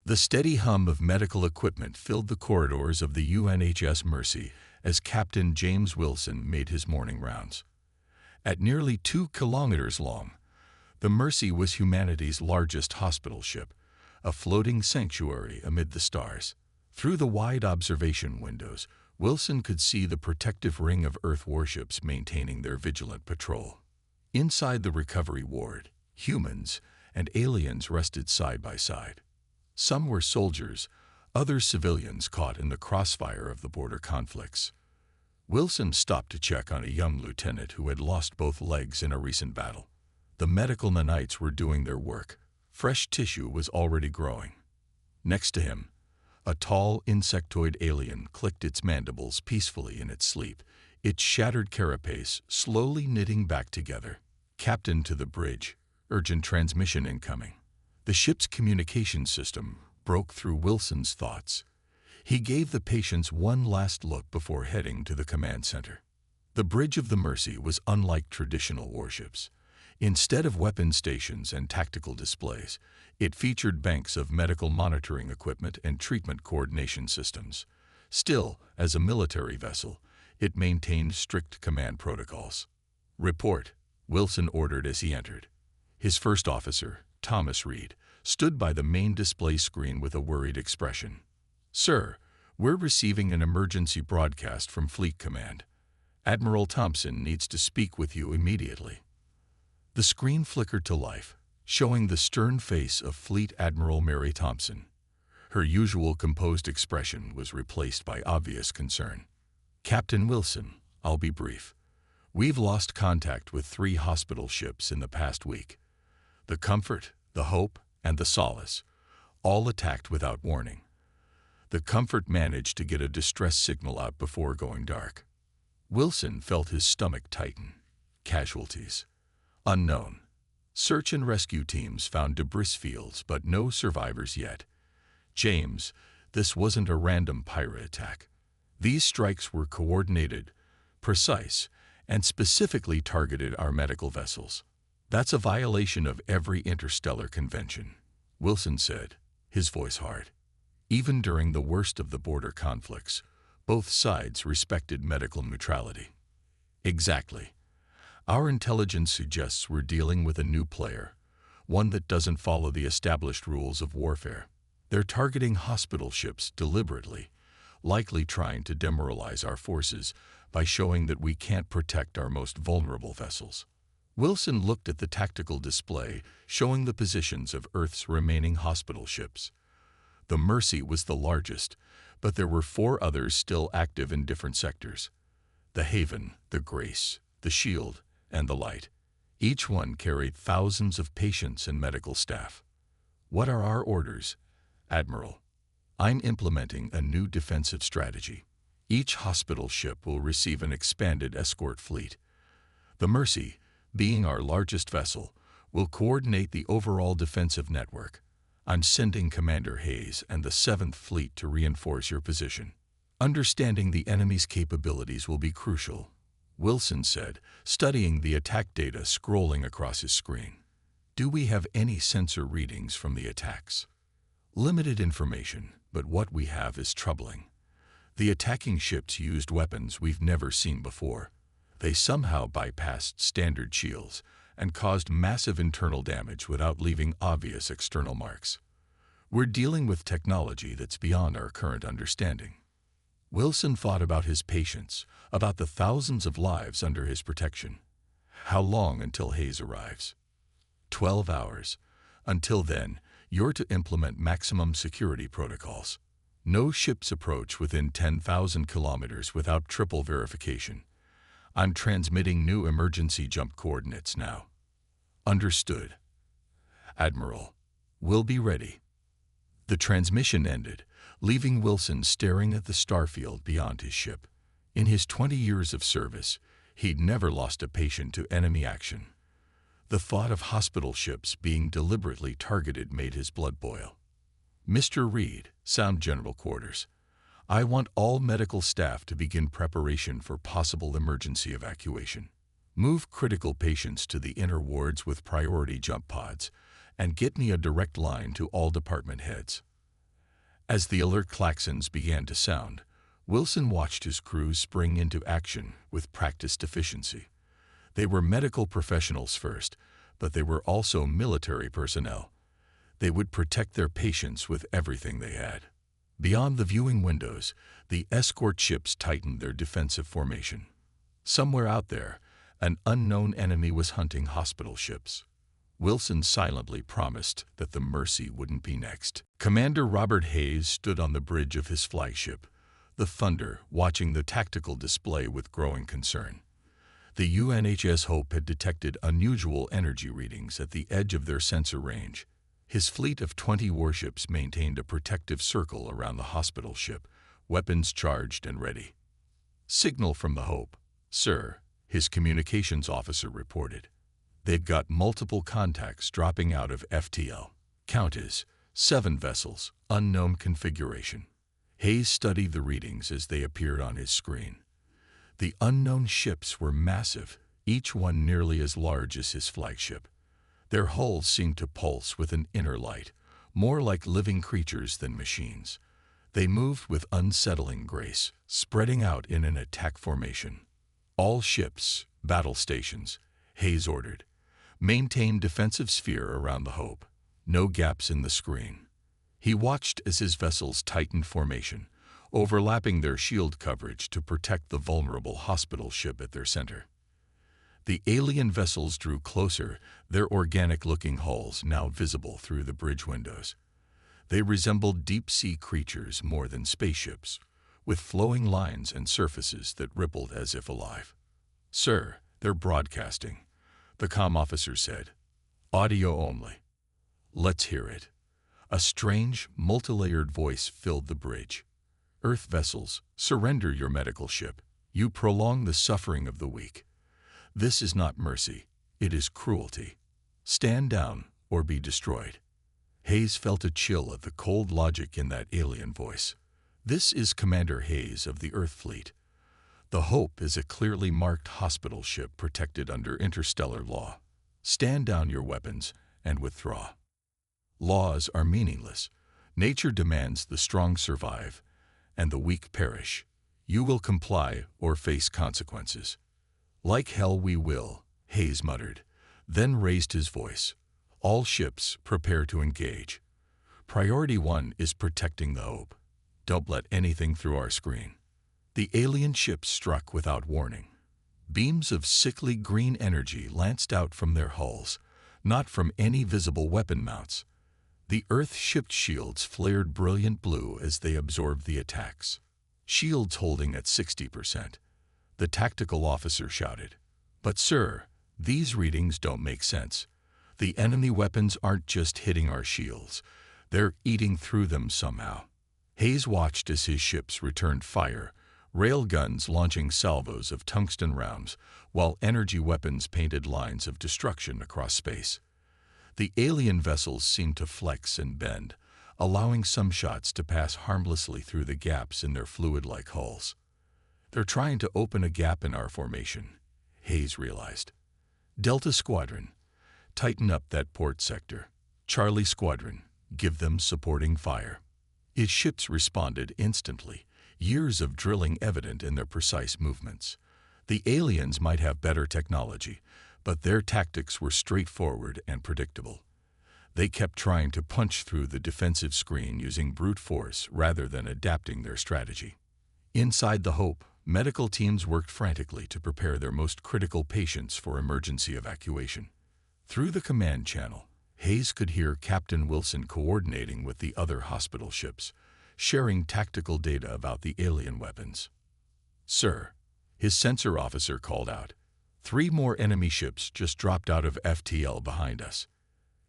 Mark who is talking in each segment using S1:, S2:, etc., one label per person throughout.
S1: The steady hum of medical equipment filled the corridors of the UNHS Mercy as Captain James Wilson made his morning rounds. At nearly 2 kilometers long, the Mercy was humanity's largest hospital ship, a floating sanctuary amid the stars. Through the wide observation windows, Wilson could see the protective ring of Earth warships maintaining their vigilant patrol. Inside the recovery ward, humans and aliens rested side by side. Some were soldiers, others civilians caught in the crossfire of the border conflicts. Wilson stopped to check on a young lieutenant who had lost both legs in a recent battle. The medical nanites were doing their work. Fresh tissue was already growing. Next to him, a tall insectoid alien clicked its mandibles peacefully in its sleep, its shattered carapace slowly knitting back together. Captain to the bridge, urgent transmission incoming. The ship's communication system broke through Wilson's thoughts. He gave the patients one last look before heading to the command center. The bridge of the Mercy was unlike traditional warships. Instead of weapon stations and tactical displays, it featured banks of medical monitoring equipment and treatment coordination systems. Still, as a military vessel, it maintained strict command protocols. "Report," Wilson ordered as he entered. His first officer, Thomas Reed, stood by the main display screen with a worried expression. "Sir, we're receiving an emergency broadcast from Fleet Command. Admiral Thompson needs to speak with you immediately." The screen flickered to life, showing the stern face of Fleet Admiral Mary Thompson. Her usual composed expression was replaced by obvious concern. "Captain Wilson, I'll be brief. We've lost contact with 3 hospital ships in the past week. The Comfort, the Hope, and the Solace, all attacked without warning. The Comfort managed to get a distress signal out before going dark." Wilson felt his stomach tighten. Casualties. Unknown. Search and rescue teams found debris fields, but no survivors yet. "James, this wasn't a random pirate attack. These strikes were coordinated, precise, and specifically targeted our medical vessels. That's a violation of every interstellar convention," Wilson said, his voice hard. Even during the worst of the border conflicts, both sides respected medical neutrality. "Exactly. Our intelligence suggests we're dealing with a new player, one that doesn't follow the established rules of warfare. They're targeting hospital ships deliberately, likely trying to demoralize our forces by showing that we can't protect our most vulnerable vessels." Wilson looked at the tactical display showing the positions of Earth's remaining hospital ships. The Mercy was the largest, but there were 4 others still active in different sectors: the Haven, the Grace, the Shield, and the Light. Each one carried thousands of patients and medical staff. "What are our orders, Admiral?" "I'm implementing a new defensive strategy. Each hospital ship will receive an expanded escort fleet. The Mercy, being our largest vessel, will coordinate the overall defensive network. I'm sending Commander Hayes and the 7th Fleet to reinforce your position. Understanding the enemy's capabilities will be crucial," Wilson said, studying the attack data scrolling across his screen. "Do we have any sensor readings from the attacks?" "Limited information, but what we have is troubling. The attacking ships used weapons we've never seen before. They somehow bypassed standard shields and caused massive internal damage without leaving obvious external marks. We're dealing with technology that's beyond our current understanding." Wilson thought about his patients, about the thousands of lives under his protection. "How long until Hayes arrives?" 12 hours. Until then, you're to implement maximum security protocols. No ships approach within 10,000 kilometers without triple verification. I'm transmitting new emergency jump coordinates now." "Understood, Admiral. We'll be ready." The transmission ended, leaving Wilson staring at the starfield beyond his ship. In his 20 years of service, he'd never lost a patient to enemy action. The thought of hospital ships being deliberately targeted made his blood boil. "Mr. Reed, Sound General Quarters. I want all medical staff to begin preparation for possible emergency evacuation. Move critical patients to the inner wards with priority jump pods, and get me a direct line to all department heads." As the alert klaxons began to sound, Wilson watched his crew spring into action with practiced efficiency. They were medical professionals first, but they were also military personnel. They would protect their patients with everything they had. Beyond the viewing windows, the escort ships tightened their defensive formation. Somewhere out there, an unknown enemy was hunting hospital ships. Wilson silently promised that the Mercy wouldn't be next. Commander Robert Hayes stood on the bridge of his flagship, the Thunder, watching the tactical display with growing concern. The UNHS Hope had detected unusual energy readings at the edge of their sensor range. His fleet of 20 warships maintained a protective circle around the hospital ship, weapons charged and ready. "Signal from the Hope, sir," his communications officer reported. They'd got multiple contacts dropping out of FTL. Count is 7 vessels, unknown configuration. Hayes studied the readings as they appeared on his screen. The unknown ships were massive, each one nearly as large as his flagship. Their hulls seemed to pulse with an inner light, more like living creatures than machines. They moved with unsettling grace, spreading out in an attack formation. "All ships, battle stations," Hayes ordered. "Maintain defensive sphere around the Hope. No gaps in the screen." He watched as his vessels tightened formation, overlapping their shield coverage to protect the vulnerable hospital ship at their center. The alien vessels drew closer, their organic-looking hulls now visible through the bridge windows. They resembled deep-sea creatures more than spaceships, with flowing lines and surfaces that rippled as if alive. "Sir, they're broadcasting," the comm officer said. "Audio only." "Let's hear it." A strange, multilayered voice filled the bridge. "Earth vessels, surrender your medical ship. You prolong the suffering of the weak. This is not mercy, it is cruelty. Stand down or be destroyed." Hayes felt a chill at the cold logic in that alien voice. This is Commander Hayes of the Earth Fleet. The Hope is a clearly marked hospital ship protected under interstellar law. Stand down your weapons and withdraw. Laws are meaningless. Nature demands the strong survive and the weak perish. You will comply or face consequences. "Like hell we will," Hayes muttered, then raised his voice. "All ships prepare to engage. Priority 1 is protecting the Hope. Don't let anything through our screen." The alien ships struck without warning. Beams of sickly green energy lanced out from their hulls, not from any visible weapon mounts. The Earth ship shields flared brilliant blue as they absorbed the attacks. Shields holding at 60%. The tactical officer shouted. "But sir, these readings don't make sense. The enemy weapons aren't just hitting our shields. They're eating through them somehow." Hayes watched as his ships returned fire, rail guns launching salvos of tungsten rounds, while energy weapons painted lines of destruction across space. The alien vessels seemed to flex and bend, allowing some shots to pass harmlessly through the gaps in their fluid-like hulls. "They're trying to open a gap in our formation," Hayes realized. "Delta Squadron, tighten up that port sector. Charlie Squadron, give them supporting fire." His ships responded instantly, years of drilling evident in their precise movements. The aliens might have better technology, but their tactics were straightforward and predictable. They kept trying to punch through the defensive screen using brute force rather than adapting their strategy. Inside the Hope, medical teams worked frantically to prepare their most critical patients for emergency evacuation. Through the command channel, Hayes could hear Captain Wilson coordinating with the other hospital ships, sharing tactical data about the alien weapons. "Sir," his sensor officer called out, "3 more enemy ships just dropped out of FTL behind us."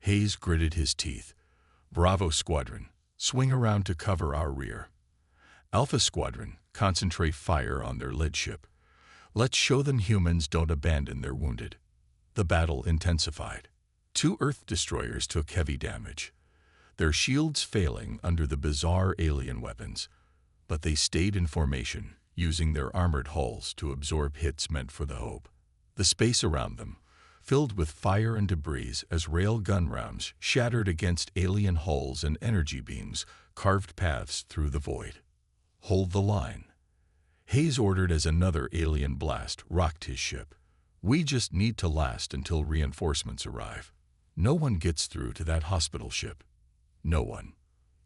S1: Hayes gritted his teeth. "Bravo Squadron, swing around to cover our rear. Alpha Squadron, concentrate fire on their lead ship. Let's show them humans don't abandon their wounded." The battle intensified. 2 Earth destroyers took heavy damage, their shields failing under the bizarre alien weapons, but they stayed in formation, using their armored hulls to absorb hits meant for the Hope. The space around them, filled with fire and debris as rail gun rounds shattered against alien hulls and energy beams, carved paths through the void. Hold the line, Hayes ordered as another alien blast rocked his ship. We just need to last until reinforcements arrive. No one gets through to that hospital ship. No one.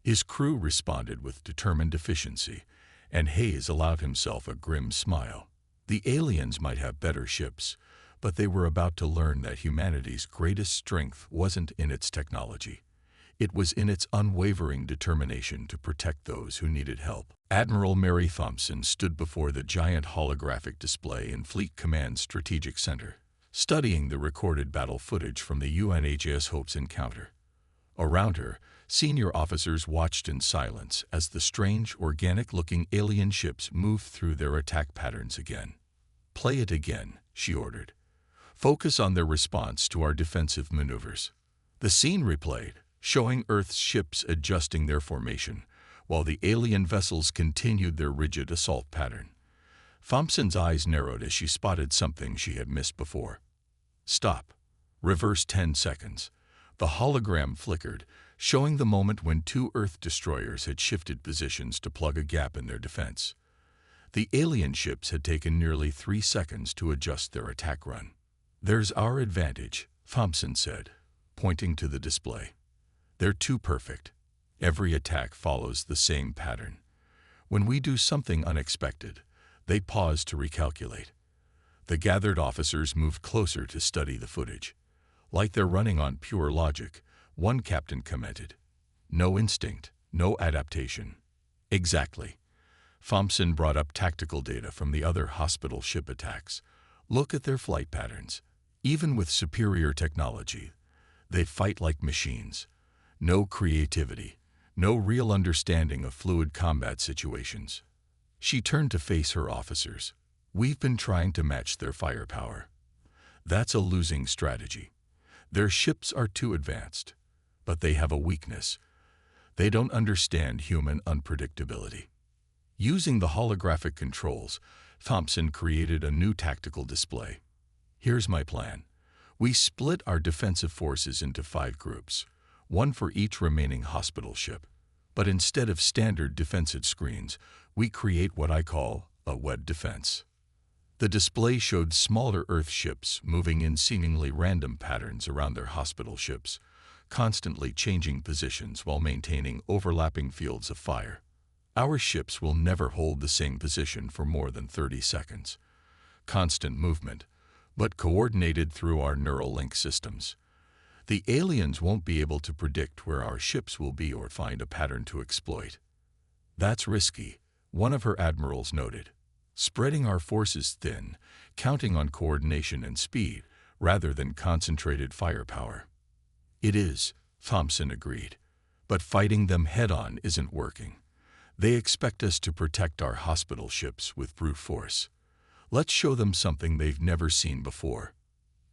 S1: His crew responded with determined efficiency, and Hayes allowed himself a grim smile. The aliens might have better ships, but they were about to learn that humanity's greatest strength wasn't in its technology. It was in its unwavering determination to protect those who needed help. Admiral Mary Thompson stood before the giant holographic display in Fleet Command's Strategic Center, studying the recorded battle footage from the UNHS Hope's encounter. Around her, senior officers watched in silence as the strange, organic-looking alien ships moved through their attack patterns again. "Play it again," she ordered. "Focus on their response to our defensive maneuvers." The scene replayed, showing Earth's ships adjusting their formation, while the alien vessels continued their rigid assault pattern. Thompson's eyes narrowed as she spotted something she had missed before. "Stop. Reverse 10 seconds. The hologram flickered, showing the moment when two Earth destroyers had shifted positions to plug a gap in their defense. The alien ships had taken nearly 3 seconds to adjust their attack run. "There's our advantage," Thompson said, pointing to the display. "They're too perfect. Every attack follows the same pattern. When we do something unexpected, they pause to recalculate." The gathered officers moved closer to study the footage. "Like they're running on pure logic," one captain commented. "No instinct, no adaptation." "Exactly." Thompson brought up tactical data from the other hospital ship attacks. "Look at their flight patterns. Even with superior technology, they fight like machines. No creativity, no real understanding of fluid combat situations." She turned to face her officers. "We've been trying to match their firepower. That's a losing strategy. Their ships are too advanced, but they have a weakness. They don't understand human unpredictability." Using the holographic controls, Thompson created a new tactical display. "Here's my plan. We split our defensive forces into 5 groups, one for each remaining hospital ship. But instead of standard defensive screens, we create what I call a web defense." The display showed smaller Earth ships moving in seemingly random patterns around their hospital ships, constantly changing positions while maintaining overlapping fields of fire. "Our ships will never hold the same position for more than 30 seconds. Constant movement, but coordinated through our neural link systems. The aliens won't be able to predict where our ships will be or find a pattern to exploit." "That's risky," one of her admirals noted. "Spreading our forces thin, counting on coordination and speed, rather than concentrated firepower." "It is," Thompson agreed. "But fighting them head-on isn't working. They expect us to protect our hospital ships with brute force. Let's show them something they've never seen before."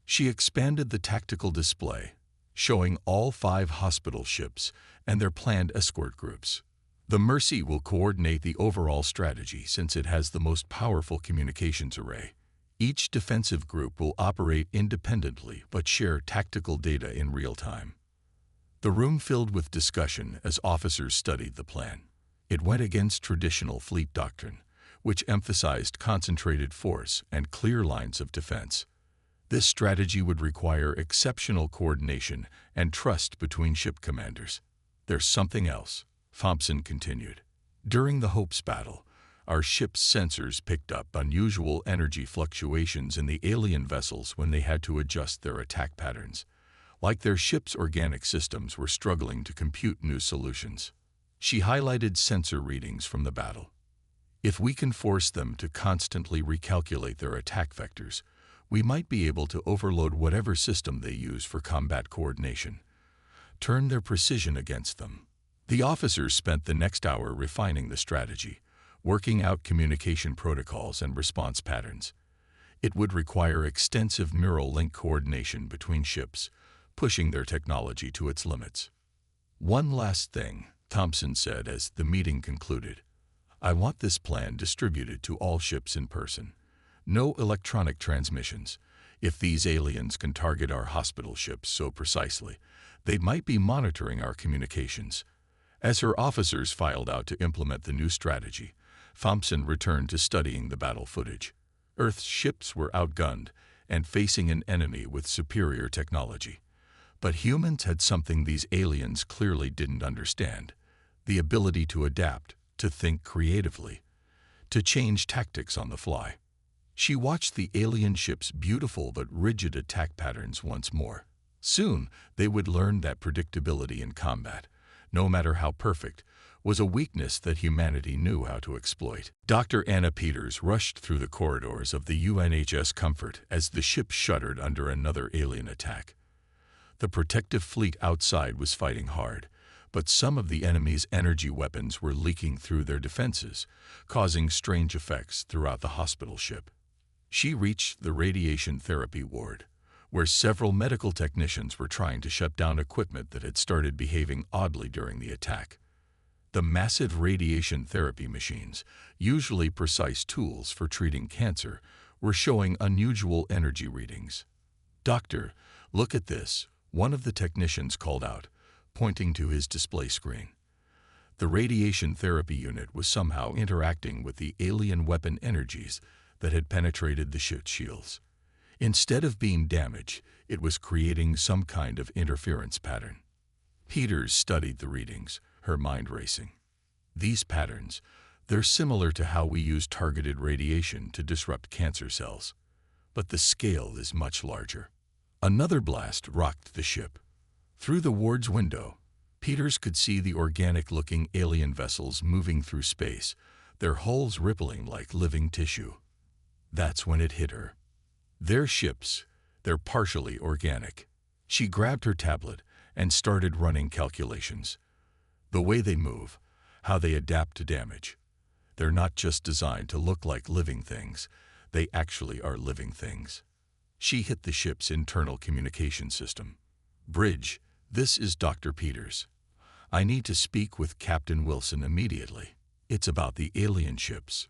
S1: She expanded the tactical display, showing all 5 hospital ships and their planned escort groups. "The Mercy will coordinate the overall strategy since it has the most powerful communications array. Each defensive group will operate independently but share tactical data in real time." The room filled with discussion as officers studied the plan. It went against traditional fleet doctrine, which emphasized concentrated force and clear lines of defense. This strategy would require exceptional coordination and trust between ship commanders. "There's something else," Thompson continued. "During the Hope's battle, our ship's sensors picked up unusual energy fluctuations in the alien vessels when they had to adjust their attack patterns, like their ship's organic systems were struggling to compute new solutions." She highlighted sensor readings from the battle. "If we can force them to constantly recalculate their attack vectors, we might be able to overload whatever system they use for combat coordination, turn their precision against them." The officers spent the next hour refining the strategy, working out communication protocols and response patterns. It would require extensive neural link coordination between ships, pushing their technology to its limits. "One last thing," Thompson said as the meeting concluded. "I want this plan distributed to all ships in person. No electronic transmissions. If these aliens can target our hospital ships so precisely, they might be monitoring our communications. As her officers filed out to implement the new strategy, Thompson returned to studying the battle footage. Earth's ships were outgunned and facing an enemy with superior technology. But humans had something these aliens clearly didn't understand: the ability to adapt, to think creatively, to change tactics on the fly. She watched the alien ship's beautiful but rigid attack patterns once more. Soon, they would learn that predictability in combat, no matter how perfect, was a weakness that humanity knew how to exploit. Dr. Anna Peters rushed through the corridors of the UNHS Comfort as the ship shuddered under another alien attack. The protective fleet outside was fighting hard, but some of the enemy's energy weapons were leaking through their defenses, causing strange effects throughout the hospital ship. She reached the radiation therapy ward, where several medical technicians were trying to shut down equipment that had started behaving oddly during the attack. The massive radiation therapy machines, usually precise tools for treating cancer, were showing unusual energy readings. "Doctor, look at this," one of the technicians called out, pointing to his display screen. The radiation therapy unit was somehow interacting with the alien weapon energies that had penetrated the ship's shields. Instead of being damaged, it was creating some kind of interference pattern. Peters studied the readings, her mind racing. These patterns, they're similar to how we use targeted radiation to disrupt cancer cells. But the scale is much larger. Another blast rocked the ship. Through the ward's window, Peters could see the organic-looking alien vessels moving through space, their hulls rippling like living tissue. That's when it hit her. They're ships. They're partially organic. She grabbed her tablet and started running calculations. The way they move, how they adapt to damage. They're not just designed to look like living things. They actually are living things. She hit the ship's internal communication system. "Bridge, this is Dr. Peters. I need to speak with Captain Wilson immediately. It's about the alien ships."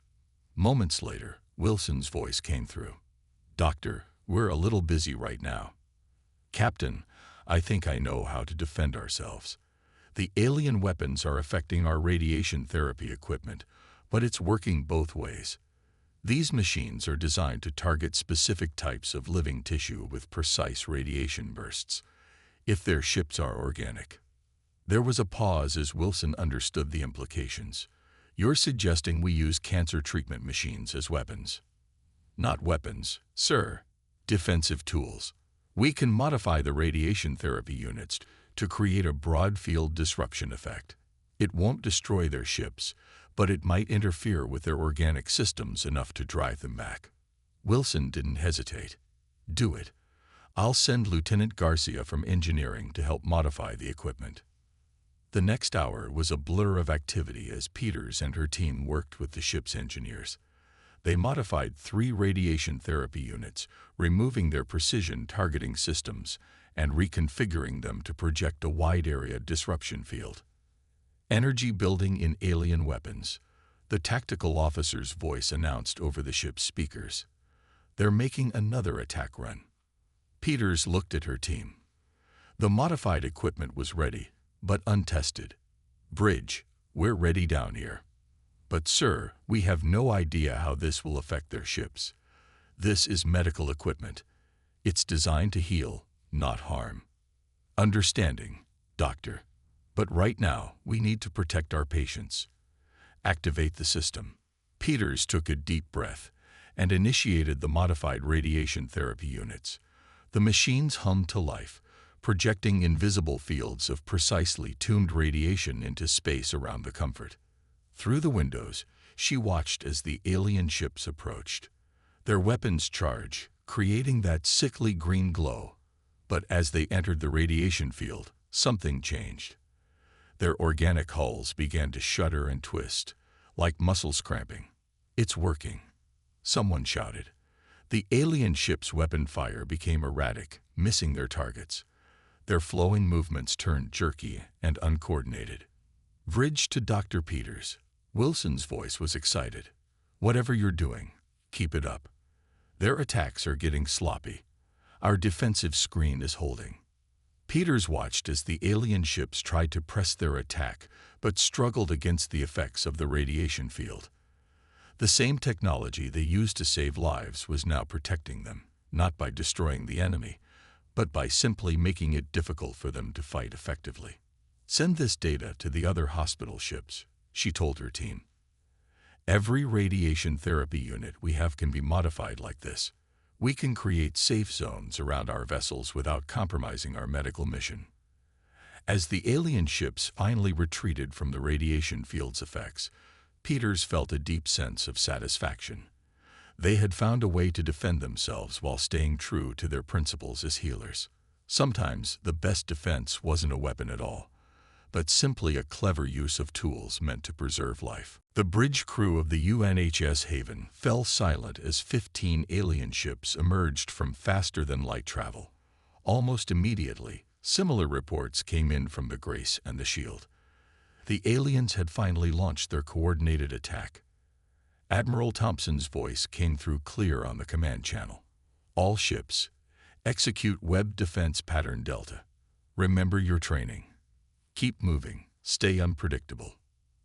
S1: Moments later, Wilson's voice came through. "Doctor, we're a little busy right now." "Captain, I think I know how to defend ourselves. The alien weapons are affecting our radiation therapy equipment, but it's working both ways. These machines are designed to target specific types of living tissue with precise radiation bursts, if their ships are organic." There was a pause as Wilson understood the implications. "You're suggesting we use cancer treatment machines as weapons?" "Not weapons, sir. Defensive tools. We can modify the radiation therapy units to create a broad-field disruption effect. It won't destroy their ships, but it might interfere with their organic systems enough to drive them back." Wilson didn't hesitate. "Do it. I'll send Lieutenant Garcia from engineering to help modify the equipment." The next hour was a blur of activity as Peters and her team worked with the ship's engineers. They modified 3 radiation therapy units, removing their precision targeting systems and reconfiguring them to project a wide-area disruption field. "Energy building in alien weapons," the tactical officer's voice announced over the ship's speakers. "They're making another attack run." Peters looked at her team. The modified equipment was ready, but untested. "Bridge, we're ready down here. But sir, we have no idea how this will affect their ships. This is medical equipment. It's designed to heal, not harm." "Understanding, doctor. But right now, we need to protect our patients." "Activate the system." Peters took a deep breath and initiated the modified radiation therapy units. The machines hummed to life, projecting invisible fields of precisely tuned radiation into space around the Comfort. Through the windows, she watched as the alien ships approached. Their weapons charged, creating that sickly green glow. But as they entered the radiation field, something changed. Their organic hulls began to shudder and twist, like muscles cramping. "It's working," someone shouted. The alien ship's weapon fire became erratic, missing their targets. Their flowing movements turned jerky and uncoordinated. "Bridge to Dr. Peters." Wilson's voice was excited. "Whatever you're doing, keep it up. Their attacks are getting sloppy. Our defensive screen is holding." Peters watched as the alien ships tried to press their attack, but struggled against the effects of the radiation field. The same technology they used to save lives was now protecting them, not by destroying the enemy, but by simply making it difficult for them to fight effectively. "Send this data to the other hospital ships," she told her team. "Every radiation therapy unit we have can be modified like this. We can create safe zones around our vessels without compromising our medical mission." As the alien ships finally retreated from the radiation field's effects, Peters felt a deep sense of satisfaction. They had found a way to defend themselves while staying true to their principles as healers. Sometimes the best defense wasn't a weapon at all, but simply a clever use of tools meant to preserve life. The bridge crew of the UNHS Haven fell silent as 15 alien ships emerged from faster-than-light travel. Almost immediately, similar reports came in from the Grace and the Shield. The aliens had finally launched their coordinated attack. Admiral Thompson's voice came through clear on the command channel. "All ships, execute Web Defense Pattern Delta. Remember your training. Keep moving. Stay unpredictable."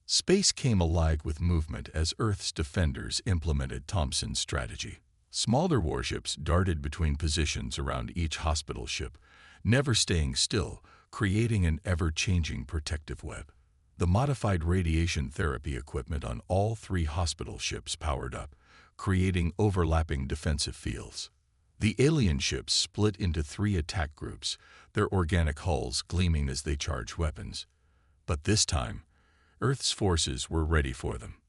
S1: Space came alive with movement as Earth's defenders implemented Thompson's strategy. Smaller warships darted between positions around each hospital ship, never staying still, creating an ever-changing protective web. The modified radiation therapy equipment on all 3 hospital ships powered up, creating overlapping defensive fields. The alien ships split into 3 attack groups, their organic hulls gleaming as they charged weapons. But this time, Earth's forces were ready for them.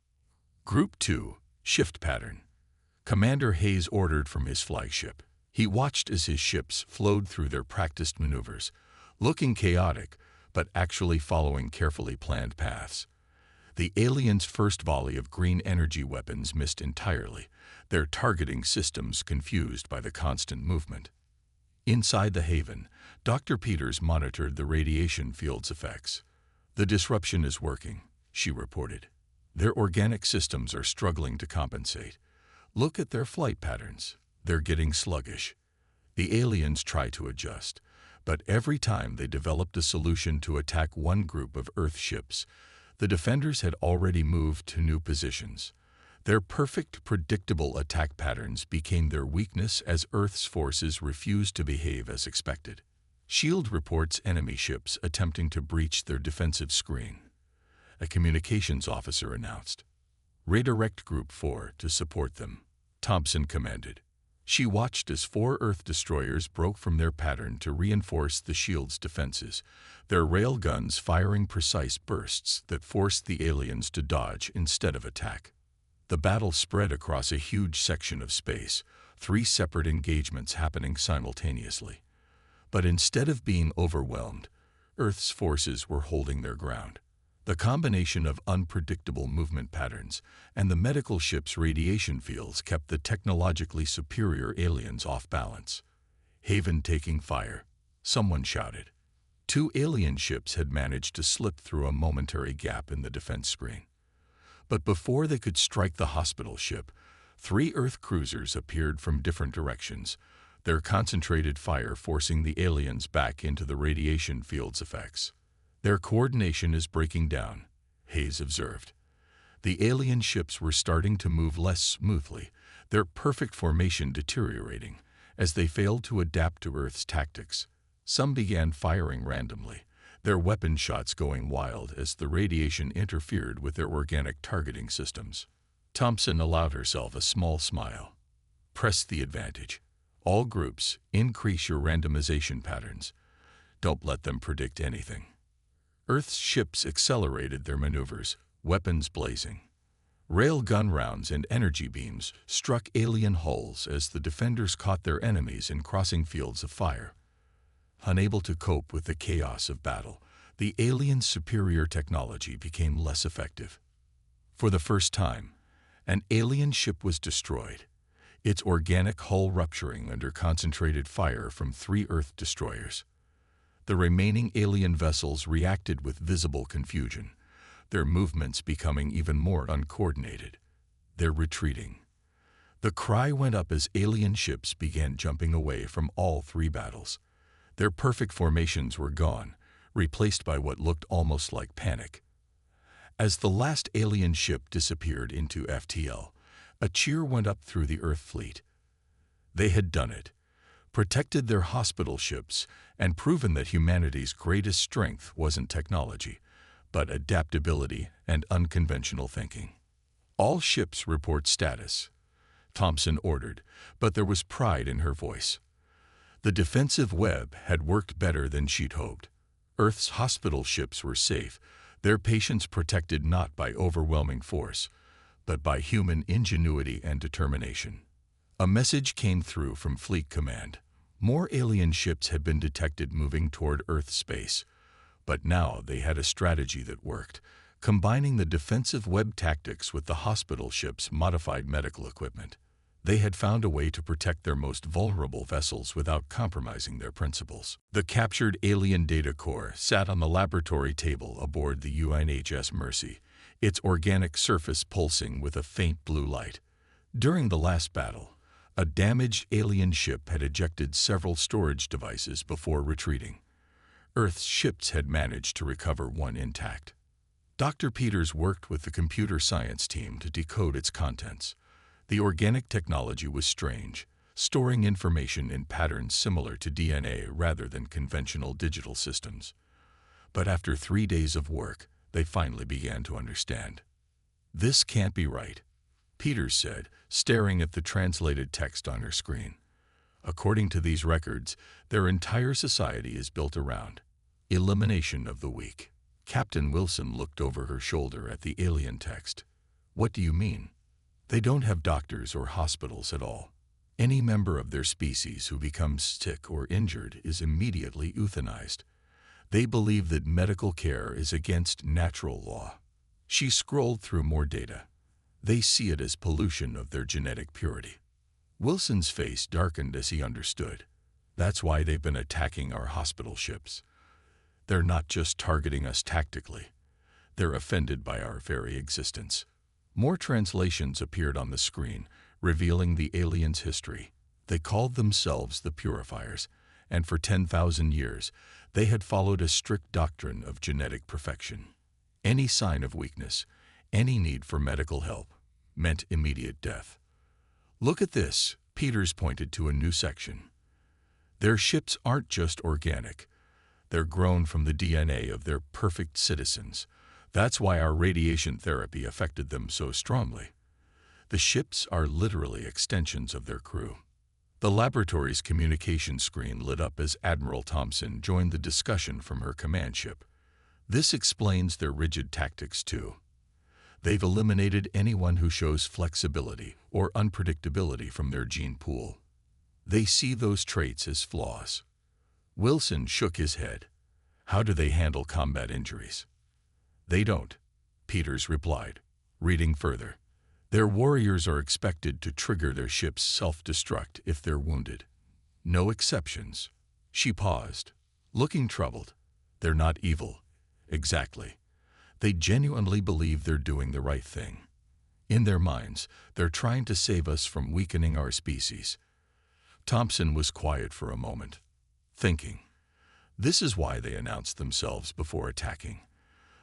S1: Group 2, Shift Pattern. Commander Hayes ordered from his flagship. He watched as his ships flowed through their practiced maneuvers, looking chaotic, but actually following carefully planned paths. The aliens' first volley of green energy weapons missed entirely, their targeting systems confused by the constant movement. Inside the Haven, Dr. Peters monitored the radiation field's effects. "The disruption is working," she reported. "Their organic systems are struggling to compensate. Look at their flight patterns. They're getting sluggish." The aliens try to adjust, but every time they developed a solution to attack one group of Earth ships, the defenders had already moved to new positions. Their perfect, predictable attack patterns became their weakness as Earth's forces refused to behave as expected. SHIELD reports enemy ships attempting to breach their defensive screen. A communications officer announced. "Redirect Group 4 to support them," Thompson commanded. She watched as 4 Earth destroyers broke from their pattern to reinforce the SHIELD's defenses, their rail guns firing precise bursts that forced the aliens to dodge instead of attack. The battle spread across a huge section of space, 3 separate engagements happening simultaneously. But instead of being overwhelmed, Earth's forces were holding their ground. The combination of unpredictable movement patterns and the medical ship's radiation fields kept the technologically superior aliens off balance. "Haven taking fire," someone shouted. 2 alien ships had managed to slip through a momentary gap in the defense screen. But before they could strike the hospital ship, 3 Earth cruisers appeared from different directions, their concentrated fire forcing the aliens back into the radiation field's effects. "Their coordination is breaking down," Hayes observed. The alien ships were starting to move less smoothly, their perfect formation deteriorating, as they failed to adapt to Earth's tactics. Some began firing randomly, their weapon shots going wild as the radiation interfered with their organic targeting systems. Thompson allowed herself a small smile. "Press the advantage. All groups, increase your randomization patterns. Don't let them predict anything." Earth's ships accelerated their maneuvers, weapons blazing. Rail gun rounds and energy beams struck alien hulls as the defenders caught their enemies in crossing fields of fire. Unable to cope with the chaos of battle, the aliens' superior technology became less effective. For the first time, an alien ship was destroyed, its organic hull rupturing under concentrated fire from 3 Earth destroyers. The remaining alien vessels reacted with visible confusion, their movements becoming even more uncoordinated. "They're retreating." The cry went up as alien ships began jumping away from all 3 battles. Their perfect formations were gone, replaced by what looked almost like panic. As the last alien ship disappeared into FTL, a cheer went up through the Earth fleet. They had done it, protected their hospital ships, and proven that humanity's greatest strength wasn't technology, but adaptability and unconventional thinking. "All ships report status," Thompson ordered, but there was pride in her voice. The defensive web had worked better than she'd hoped. Earth's hospital ships were safe, their patients protected not by overwhelming force, but by human ingenuity and determination. A message came through from Fleet Command. More alien ships had been detected moving toward Earth space, but now they had a strategy that worked, combining the defensive web tactics with the hospital ships' modified medical equipment. They had found a way to protect their most vulnerable vessels without compromising their principles. The captured alien data core sat on the laboratory table aboard the UNHS Mercy, its organic surface pulsing with a faint blue light. During the last battle, a damaged alien ship had ejected several storage devices before retreating. Earth's ships had managed to recover one intact. Dr. Peters worked with the computer science team to decode its contents. The organic technology was strange, storing information in patterns similar to DNA rather than conventional digital systems. But after 3 days of work, they finally began to understand. "This can't be right," Peters said, staring at the translated text on her screen. "According to these records, their entire society is built around elimination of the weak." Captain Wilson looked over her shoulder at the alien text. "What do you mean?" "They don't have doctors or hospitals at all. Any member of their species who becomes sick or injured is immediately euthanized. They believe that medical care is against natural law." She scrolled through more data. "They see it as pollution of their genetic purity." Wilson's face darkened as he understood. "That's why they've been attacking our hospital ships. They're not just targeting us tactically. They're offended by our very existence." More translations appeared on the screen, revealing the aliens' history. They called themselves the Purifiers, and for 10,000 years, they had followed a strict doctrine of genetic perfection. Any sign of weakness, any need for medical help, meant immediate death. "Look at this," Peters pointed to a new section. "Their ships aren't just organic. They're grown from the DNA of their perfect citizens. That's why our radiation therapy affected them so strongly. The ships are literally extensions of their crew." The laboratory's communication screen lit up as Admiral Thompson joined the discussion from her command ship. "This explains their rigid tactics, too. They've eliminated anyone who shows flexibility or unpredictability from their gene pool. They see those traits as flaws." Wilson shook his head. "How do they handle combat injuries?" "They don't," Peters replied, reading further. "Their warriors are expected to trigger their ship's self-destruct if they're wounded. No exceptions." She paused, looking troubled. "They're not evil." "Exactly. They genuinely believe they're doing the right thing. In their minds, they're trying to save us from weakening our species." Thompson was quiet for a moment, thinking. This is why they announced themselves before attacking.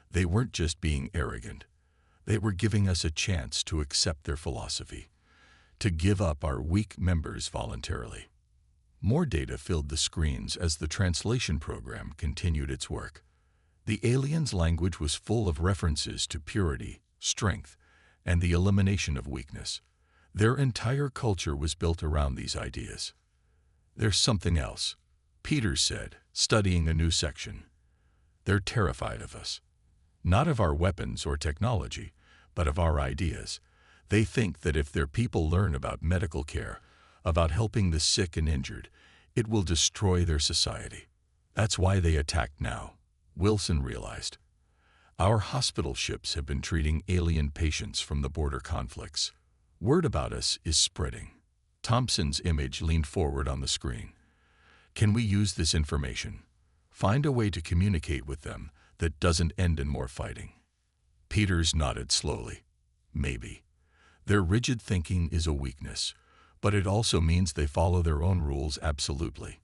S1: They weren't just being arrogant. They were giving us a chance to accept their philosophy, to give up our weak members voluntarily. More data filled the screens as the translation program continued its work. The aliens' language was full of references to purity, strength, and the elimination of weakness. Their entire culture was built around these ideas. "There's something else," Peters said, studying a new section. "They're terrified of us. Not of our weapons or technology, but of our ideas. They think that if their people learn about medical care, about helping the sick and injured, it will destroy their society. That's why they attack now," Wilson realized. "Our hospital ships have been treating alien patients from the border conflicts. Word about us is spreading." Thompson's image leaned forward on the screen. "Can we use this information? Find a way to communicate with them that doesn't end in more fighting?" Peters nodded slowly. "Maybe. Their rigid thinking is a weakness, but it also means they follow their own rules absolutely.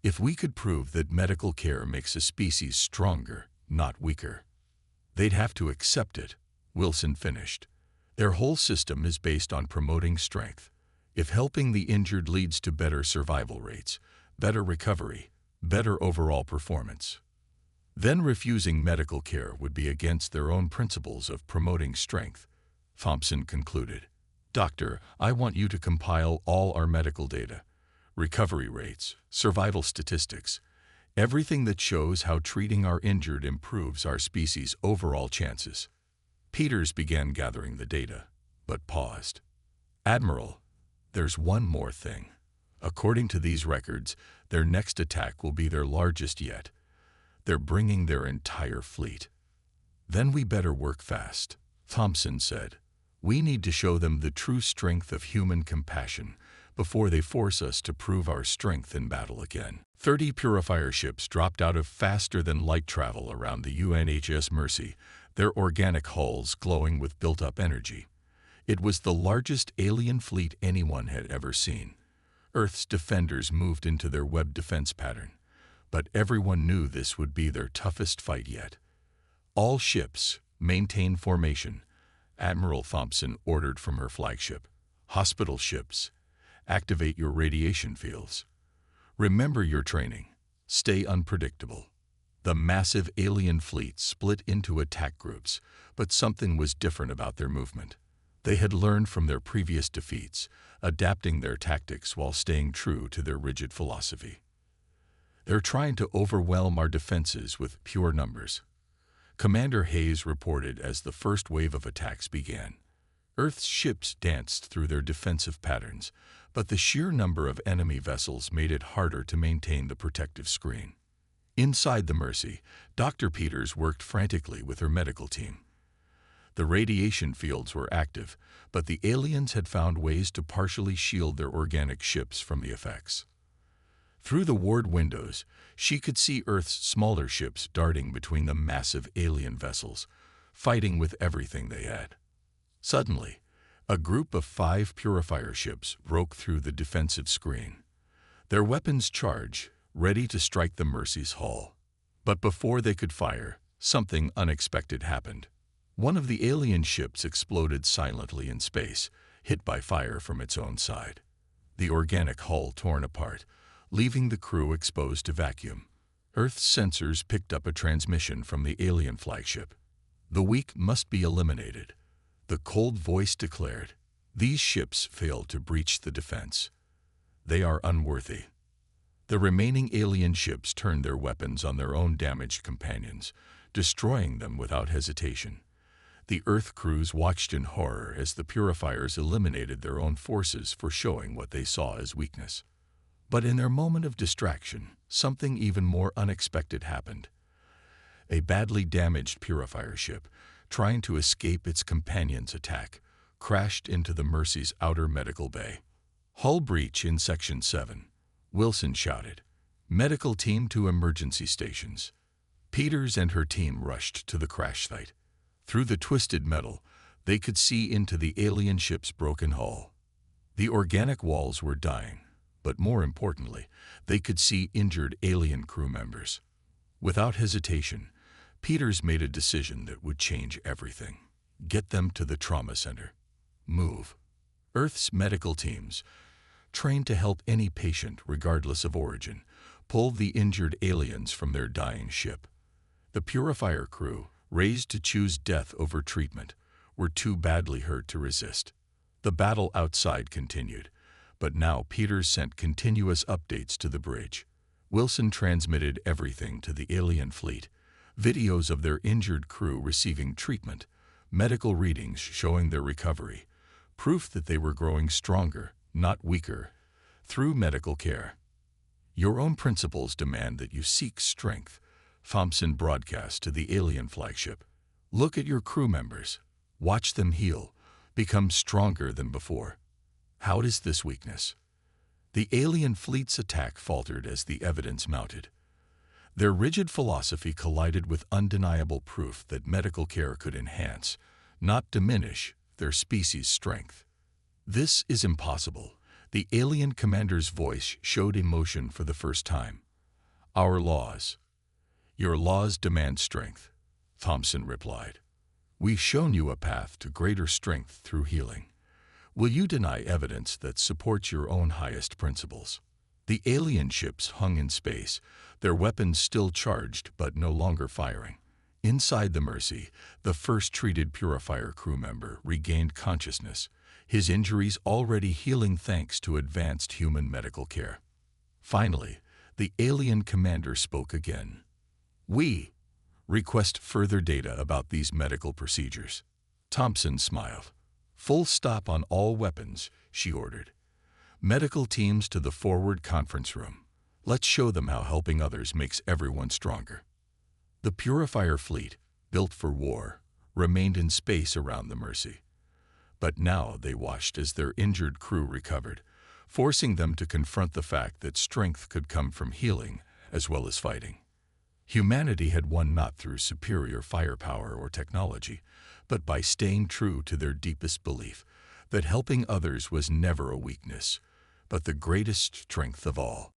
S1: If we could prove that medical care makes a species stronger, not weaker, they'd have to accept it, Wilson finished. Their whole system is based on promoting strength. If helping the injured leads to better survival rates, better recovery, better overall performance, then refusing medical care would be against their own principles of promoting strength, Thompson concluded. Doctor, I want you to compile all our medical data, recovery rates, survival statistics, everything that shows how treating our injured improves our species' overall chances. Peters began gathering the data, but paused. Admiral, there's one more thing. According to these records, their next attack will be their largest yet. They're bringing their entire fleet. Then we better work fast, Thompson said. We need to show them the true strength of human compassion before they force us to prove our strength in battle again. 30 purifier ships dropped out of faster-than-light travel around the UNHS Mercy, their organic hulls glowing with built-up energy. It was the largest alien fleet anyone had ever seen. Earth's defenders moved into their web defense pattern, but everyone knew this would be their toughest fight yet. All ships, maintain formation, Admiral Thompson ordered from her flagship. Hospital ships, activate your radiation fields. Remember your training. Stay unpredictable. The massive alien fleet split into attack groups, but something was different about their movement. They had learned from their previous defeats, adapting their tactics while staying true to their rigid philosophy. They're trying to overwhelm our defenses with pure numbers, Commander Hayes reported as the first wave of attacks began. Earth's ships danced through their defensive patterns, but the sheer number of enemy vessels made it harder to maintain the protective screen. Inside the Mercy, Dr. Peters worked frantically with her medical team. The radiation fields were active, but the aliens had found ways to partially shield their organic ships from the effects. Through the ward windows, she could see Earth's smaller ships darting between the massive alien vessels, fighting with everything they had. Suddenly, a group of 5 purifier ships broke through the defensive screen, their weapons charged, ready to strike the Mercy's hull. But before they could fire, something unexpected happened. One of the alien ships exploded silently in space, hit by fire from its own side. The organic hull torn apart, leaving the crew exposed to vacuum. Earth's sensors picked up a transmission from the alien flagship. The weak must be eliminated, the cold voice declared. These ships failed to breach the defense. They are unworthy. The remaining alien ships turned their weapons on their own damaged companions, destroying them without hesitation. The Earth crews watched in horror as the purifiers eliminated their own forces for showing what they saw as weakness. But in their moment of distraction, something even more unexpected happened. A badly damaged purifier ship, trying to escape its companion's attack, crashed into the Mercy's outer medical bay. Hull breach in Section 7, Wilson shouted. Medical team to emergency stations. Peters and her team rushed to the crash site. Through the twisted metal, they could see into the alien ship's broken hull. The organic walls were dying, but more importantly, they could see injured alien crew members. Without hesitation, Peters made a decision that would change everything. Get them to the trauma center. Move. Earth's medical teams, trained to help any patient regardless of origin, pulled the injured aliens from their dying ship. The purifier crew, raised to choose death over treatment, were too badly hurt to resist. The battle outside continued, but now Peters sent continuous updates to the bridge. Wilson transmitted everything to the alien fleet, videos of their injured crew receiving treatment, medical readings showing their recovery, proof that they were growing stronger, not weaker, through medical care. Your own principles demand that you seek strength, Thompson broadcast to the alien flagship. Look at your crew members. Watch them heal, become stronger than before. How is this weakness? The alien fleet's attack faltered as the evidence mounted. Their rigid philosophy collided with undeniable proof that medical care could enhance, not diminish, their species' strength. This is impossible. The alien commander's voice showed emotion for the first time. Our laws. Your laws demand strength, Thompson replied. We've shown you a path to greater strength through healing. Will you deny evidence that supports your own highest principles? The alien ships hung in space, their weapons still charged but no longer firing. Inside the Mercy, the first treated Purifier crew member regained consciousness, his injuries already healing thanks to advanced human medical care. Finally, the alien commander spoke again. We request further data about these medical procedures. Thompson smiled. Full stop on all weapons, she ordered. Medical teams to the forward conference room. Let's show them how helping others makes everyone stronger. The Purifier fleet, built for war, remained in space around the Mercy. But now they watched as their injured crew recovered, forcing them to confront the fact that strength could come from healing as well as fighting. Humanity had won not through superior firepower or technology, but by staying true to their deepest belief that helping others was never a weakness, but the greatest strength of all.